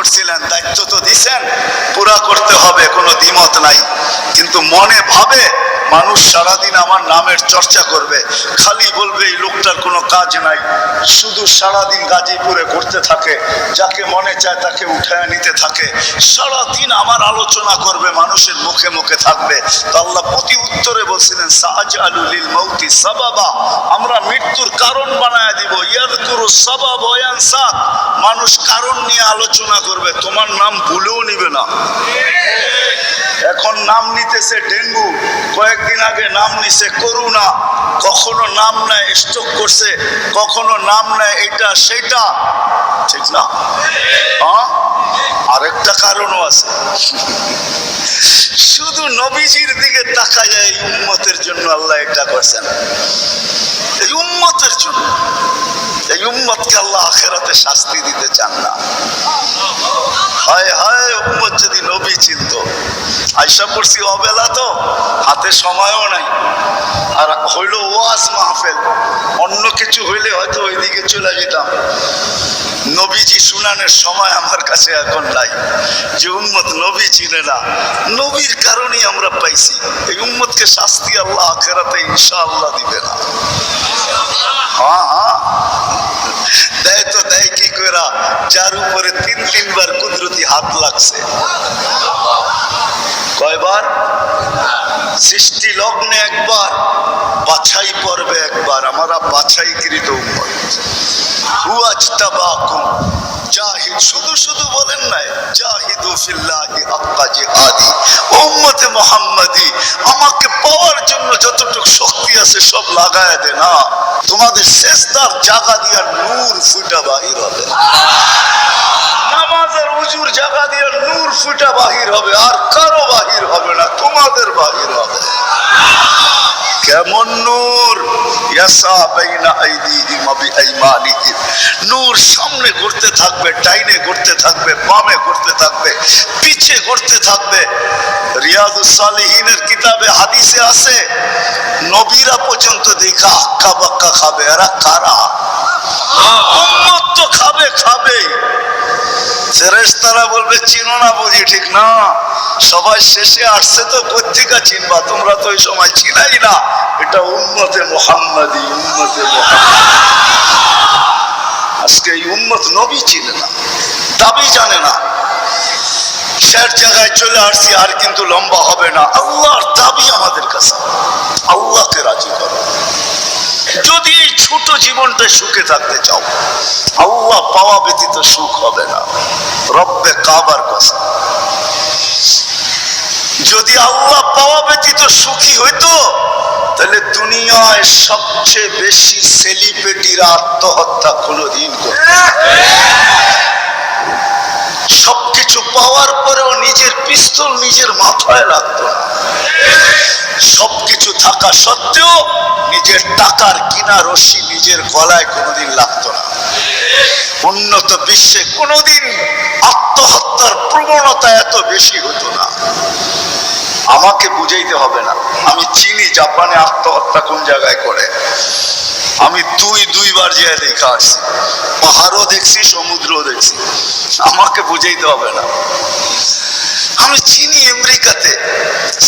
করছিলেন, দায়িত্ব তো দিছেন, পুরা করতে হবে, কোনো দ্বিমত নাই। কিন্তু মনে ভাবে মানুষ সারাদিন আমার নামের চর্চা করবে, খালি বলবে এই লোকটার কোনো কাজ নাই, শুধু সারাদিন গাজীপুরে ঘুরতে থাকে, যাকে মনে চায় তাকে উঠায় নিতে থাকে, সারাদিন আমার আলোচনা করবে, মানুষের মুখে মুখে থাকবে। তো আল্লাহ প্রতি উত্তরে বলছিলেন সাআজআলু লিল মাউতি সাবাবা, আমরা মৃত্যুর কারণ বানায় দিব। ইয়াযকুরু সাবাব ওয়া ইয়ানসা, মানুষ কারণ নিয়ে আলোচনা করবে, তোমার নাম ভুলেও নিবে না। এখন নাম নিতেছে ডেঙ্গু, কয়েকদিন আগে নাম নিছে করোনা, কখনো নাম নেয় স্ট্রোক করছে, কখনো নাম নেয় এটা সেটা, ঠিক না? আরেকটা কারণও আছে, শুধু নবীজির দিকে তাকা যায়, এই উম্মতের জন্য আল্লাহ এটা করছেন, এই উম্মতের জন্য। এই উম্মতকে আল্লাহ আখিরাতে শাস্তি দিতে চান না। হায় হায়, উম্মত যদি নবী চিনত। আয়সা পড়ছি অবেলা, তো হাতে সময়ও নাই, আর হইল ওয়াজ মাহফিল, অন্য কিছু হইলে হয়তো ওইদিকে চলে যেতাম। নবীজি শুনানের সময় আমার কাছে এখন নাই। যে উম্মত নবী চিনে না, নবীর কারণেই আমরা পাইছি। এই উম্মতকে শাস্তি আল্লাহ আখিরাতে ইনশাআল্লাহ দিবে না। হ্যাঁ হ্যাঁ, দেয় তো দেয় কি কইরা, যার উপরে তিনবার কুদরতি হাত লাগছে। কয়বার? সৃষ্টি লগ্নে একবার, বাছাই পর্বে একবার। আমরা বাছাইকৃত উম্মত। হুয়াজতাবাকুম জাহিদ, শুধু শুধু বলেন নাই জাহিদু ফিল্লাহি হাক্কা জিহাদি। উম্মতে মুহাম্মাদি, আমাকে পাওয়ার জন্য যতটুকু শক্তি আছে সব লাগায় দে না, তোমাদের সেজদার জায়গা দিয়া নূর ফুটা বাহির হবে, নামাজের উজুর জায়গা দিয়ে নূর ফুটা বাহির হবে, আর কারো বাহির হবে না, তোমাদের বাহির হবে। কেমন নূর? ইয়াসা বাইনা আইদিহিম ওয়া বিআইমানিহিম, নূর সামনে ঘুরতে থাকবে, ডাইনে ঘুরতে থাকবে, বামে ঘুরতে থাকবে, পিছে ঘুরতে থাকবে। রিয়াদুস সালিহিনের কিতাবে হাদিসে আছে, নবীরা পর্যন্ত দেখা আক্কা বাক্কা খাবে। এরা কারা? উম্মত তো খাবে, খাবেই। ফেরেশতারা বলবে চিনো না বুঝি, ঠিক না? সবাই শেষে আসছে তো, কোত্থেকে চিনবা? তোমরা তো ওই সময় চিনাই না। এটা উম্মতে মুহাম্মাদি, উম্মতে মুহাম্মাদি। আজকে এই উম্মত নবী চিনে না, দাবি জানে না। শেষ জায়গায় চলে আসছি, আর কিন্তু লম্বা হবে না। আল্লাহর দাবি আমাদের কাছে, আল্লাহকে রাজি করো। যদি এই ছোট জীবনটা সুখে থাকতে চাও, আল্লাহ পাওয়া ব্যতীত সুখ হবে না। রব্বে কাবার কসম, যদি আল্লাহ পাওয়া ব্যতীত সুখী হইতো, তাহলে দুনিয়ায় সবচেয়ে বেশি সেলিব্রিটিরা আত্মহত্যা কোনদিন করত। সবকিছু পাওয়ার পরেও নিজের পিস্তল নিজের মাথায় লাগতো না। সবকিছু থাকা সত্ত্বেও নিজের টাকার কিনা রশি নিজের গলায় কোনোদিন লাগতো না। উন্নত বিশ্বে কোনোদিন আত্মহত্যার প্রবণতা এত বেশি হতো না। আমাকে বুঝাইতে হবে না, আমি চিনি জাপানে আত্মহত্যা কোন জায়গায় করে। আমি দুইবার যেয়ে দেখা আসছি, পাহাড়ও দেখছি, সমুদ্রও দেখছি। আমাকে বুঝাইতে হবে না, আমি চিনি আমেরিকাতে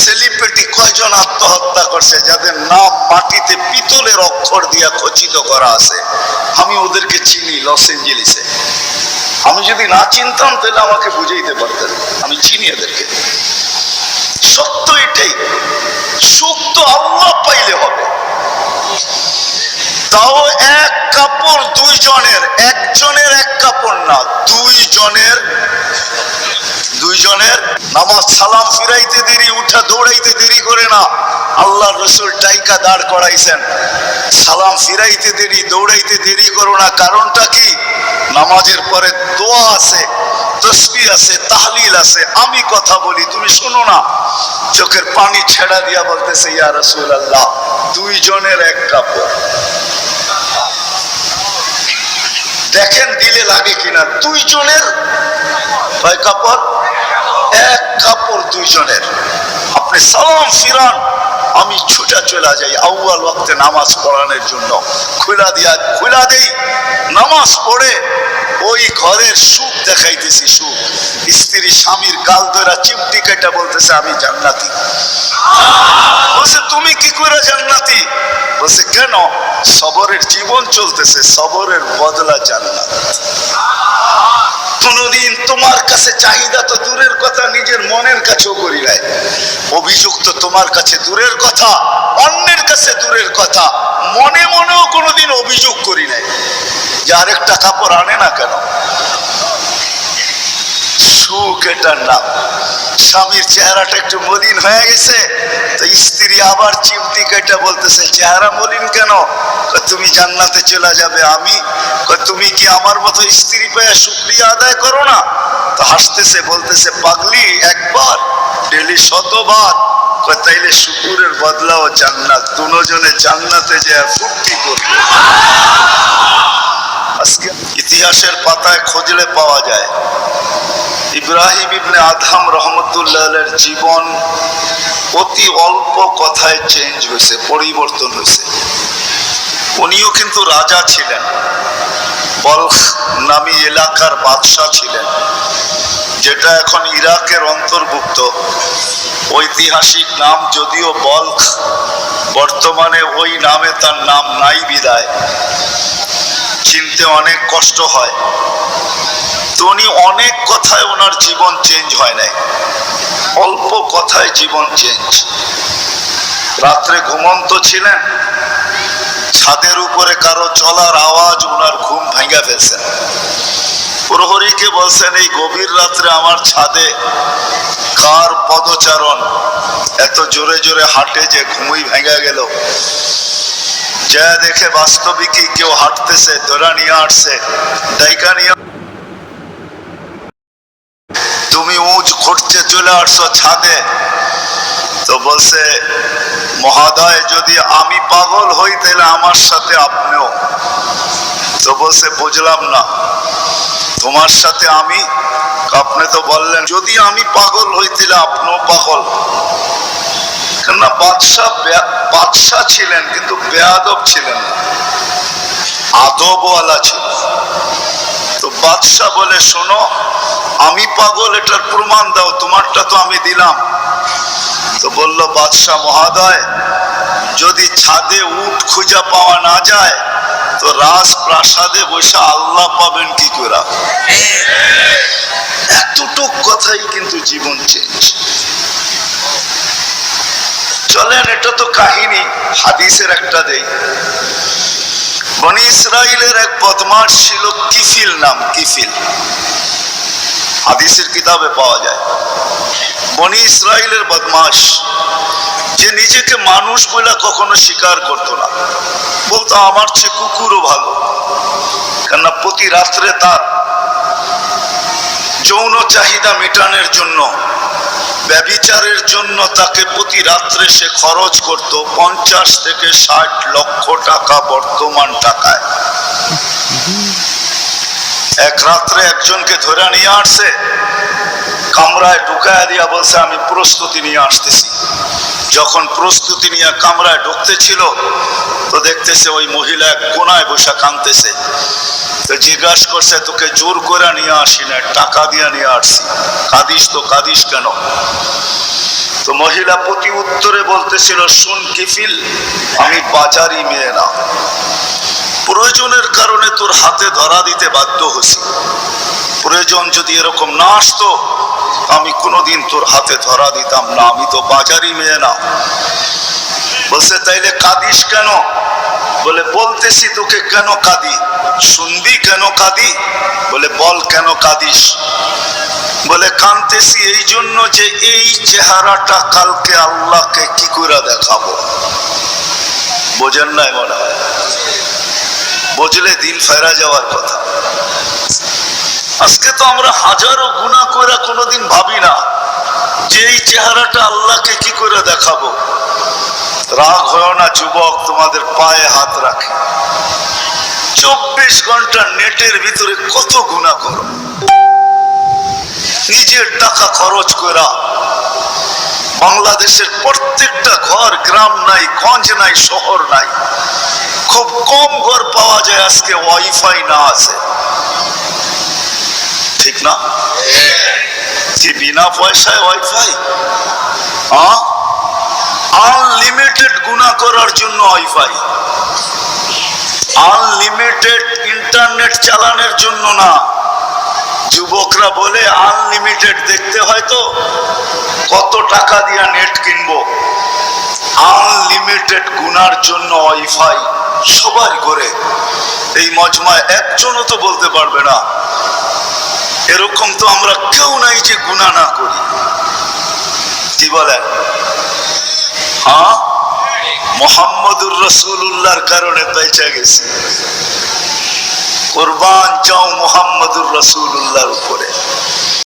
সেলিব্রিটি কয়জন আত্মহত্যা করছে, যাদের নাম মাটিতে পিতলের অক্ষর দিয়া খচিত করা আছে। আমি ওদেরকে চিনি লস এঞ্জেলিসে। আমি যদি না চিনতাম তাহলে আমাকে বুঝাইতে পারতেন, আমি চিনি এদেরকে। সত্য এটাই, সুখ তো আল্লাহ পাইলে হবে। তাও এক কাপড় দুইজনের, একজনের এক কাপড় না, দুইজনের। নামাজ সালাম ফিরাইতে দেরি, উঠা দৌড়াইতে দেরি করে না। আল্লাহ রসুল টাইকা দাঁড় করাইছেন, সালাম ফিরাইতে দেরি, দৌড়াইতে দেরি করো না। কারণটা কি? নামাজের পরে দোয়া আছে, তসবিহ আছে, তাহলিল আছে। আমি কথা বলি, তুমি শোনো না। চোখের পানি ছেড়া দিয়া বলতেছে, ইয়া রাসূলুল্লাহ, দুইজনের এক কাপড়। দেখেন দিলে লাগে কিনা। দুইজনের কয় কাপড়? এক কাপড় দুইজনের। আপনি সালাম ফিরান, আমি ছুটা চলে যাই আউয়াল ওয়াক্তে নামাজ পড়ানোর জন্য, খুলা দেই, নামাজ পড়ে ওই ঘরের সুখ দেখাইতেছি, সুখ। স্ত্রী স্বামীর গাল ধরা চিমটি কেটে বলতেছে আমি জান্নাতি। বলছে তুমি কি করে জান্নাতি? বলছে কেন? সবরের জীবন চলতেছে, সবরের বদলা জান্নাত। কোনদিন তোমার কাছে চাহিদা তো দূরের কথা, নিজের মনের কাছেও করি নাই। অভিযোগ তো তোমার কাছে দূরের কথা, অন্যের কাছে দূরের কথা, মনে মনেও কোনোদিন অভিযোগ করি নাই যে আরেকটা কাপড় আনে না কেন। সুখ এটার নাম। স্বামীর চেহারাটা একটু মলিন হয়ে গেছে, তো স্ত্রী আবার চিমটি কেটে বলতেছে চেহারা মলিন কেন? তুমি জান্নাতে চলে যাবে। আমি তুমি কি আমার মতো স্ত্রী পেয়ে শুকরিয়া আদায় করো না? তো হাসতেছে, বলতেছে পাগলি, একবার ডেলি 100বার। তাইলে শুকুরের বদলাও জান্নাত। দুজনে জান্নাতে যে ফুর্তি করবে। আজকে ইতিহাসের পাতায় খুঁজলে পাওয়া যায় ইব্রাহিম ইবনে আদহাম রহমতুল্লাহের জীবন অতি অল্প কথায় চেঞ্জ হয়েছে, পরিবর্তন হয়েছে। উনিও কিন্তু রাজা ছিলেন, বলখ নামী এলাকার বাদশাহ ছিলেন, যেটা এখন ইরাকের অন্তর্ভুক্ত। ঐতিহাসিক নাম যদিও বলখ, বর্তমানে ওই নামে তার নাম নাই বিদায় চিনতে অনেক কষ্ট হয়। তো উনি অনেক কথায় ওনার জীবন চেঞ্জ হয় নাই, অল্প কথায় জীবন চেঞ্জ। রাত্রে ঘুমন্ত ছিলেন, ছাদের উপরে কারো চলার আওয়াজ ওনার ঘুম ভেঙে ফেলছেন। প্রহরীকে বলছেন এই গভীর রাত্রে আমার ছাদে কার পদচারণ, এত জোরে জোরে হাঁটে যে ঘুমই ভেঙে গেল। যা দেখে বাস্তবিকই কেউ হাঁটতেছে, ধরা নিয়ে আসছে, ডাইকা নিয়ে। তুমি উঁচ ঘুরতে চলে আসছো ছাদে। তো বলছে মহোদয় যদি আমি পাগল হই তাহলে আমার সাথে আপনিও। তো বলছে বুঝলাম না, তোমার সাথে আমি? আপনি তো বললেন যদি আমি পাগল হই তাহলে আপনিও পাগল। কেননা বাদশাহ ছিলেন কিন্তু বেয়াদব ছিলেন না, আদবওয়ালা ছিল। তো বাদশাহ বলে শোনো, আমি পাগল এটার প্রমাণ দাও, তোমারটা তো আমি দিলাম। তো বলল বাদশাহ মহোদয় যদি ছাদে উট খুঁজা পাওয়া না যায় তো রাজপ্রাসাদে বসে আল্লাহ পাবেন কি করে? এতটুক কথাই কিন্তু জীবন চেঞ্জ। চলেন, এটা তো কাহিনী, হাদিসের একটা দেই। বনি ইসরাইলের এক বদমাশ ছিল, কিফিল নাম, কিফিল, হাদিসের কিতাবে পাওয়া যায়। বনি ইসরাইলের বদমাশ, যে নিজেকে মানুষ বলে কখনো স্বীকার করতো না, বলতো আমার চেয়ে কুকুরও ভালো। কেননা প্রতি রাত্রে তার যৌন চাহিদা মেটানোর জন্য, ব্যভিচারের জন্য তাকে প্রতি রাত্রে সে খরচ করত 50 থেকে 60 লক্ষ টাকা বর্তমান টাকায়। এক রাত্রে একজনকে ধরে নিয়ে আসছে, কামরায় ঢুকায় দিয়া বলছে আমি প্রস্তুতি নিয়ে আসতেছি। যখন প্রস্তুতি নিয়ে কামরায় ঢুকতেছিল তো দেখতেছে ওই মহিলা এক কোনায় বসে কাঁদতেছে। তো জিজ্ঞাসা করছে তোকে জোর করে নিয়ে আসি না, টাকা দিয়ে নিয়ে আসছি, কাঁদিস তো কাঁদিস কেন? তো মহিলা প্রতি উত্তরে বলতেছিল শুন কিফিল, আমি বাজারি মেয়ে না, প্রয়োজনের কারণে তোর হাতে ধরা দিতে বাধ্য হয়েছি। প্রয়োজন যদি এরকম না আসতো আমি কোনোদিন তোর হাতে ধরা দিতাম না, আমি তো বাজারি মেয়ে না। বলছে তাইলে কাঁদিস কেন? বলে বলতেছি তোকে কেন কাঁদি, শুনবি কেন কাঁদি? বলে বল কেন কাঁদিস? বলে কাঁদতেছি এই জন্য যে এই চেহারাটা কালকে আল্লাহকে কি করে দেখাবো। বোঝেন নাই মনে হয়? বুঝলে দিল ফেরা যাওয়ার কথা। আজকে তো আমরা হাজারো গুনাহ করে কোনোদিন ভাবি না যে এই চেহারাটা আল্লাহকে কি করে দেখাবো। রাগ হয় না যুবক, তোমাদের পায়ে হাত রাখে। 24 ঘন্টা নেটের ভিতরে কত গুনাহ করো, নিজের টাকা খরচ করা বাংলাদেশের প্রত্যেকটা ঘর, গ্রাম নাই, গঞ্জ নাই, শহর নাই, খুব কম ঘর পাওয়া যায় আজকে ওয়াইফাই না আছে, ঠিক না? কি বিনা পয়সায় ওয়াইফাই? আনলিমিটেড গুনাহ করার জন্য ওয়াইফাই, আনলিমিটেড ইন্টারনেট চালানোর জন্য না। যুবকরা বলে আনলিমিটেড দেখতে হয় তো কত টাকা দিয়া নেট কিনবো। আনলিমিটেড গুনার জন্য ওয়াইফাই সবাই করে। এই মজমায় একজনও তো বলতে পারবে না এরকম তো আমরা কেউ নাই যে গুনাহ না করি। কি বলেন? মুহাম্মদুর রাসূলুল্লাহর কারণে বেঁচে গেছি। কুরবান চাও মুহাম্মদুর রাসূলুল্লাহর উপরে।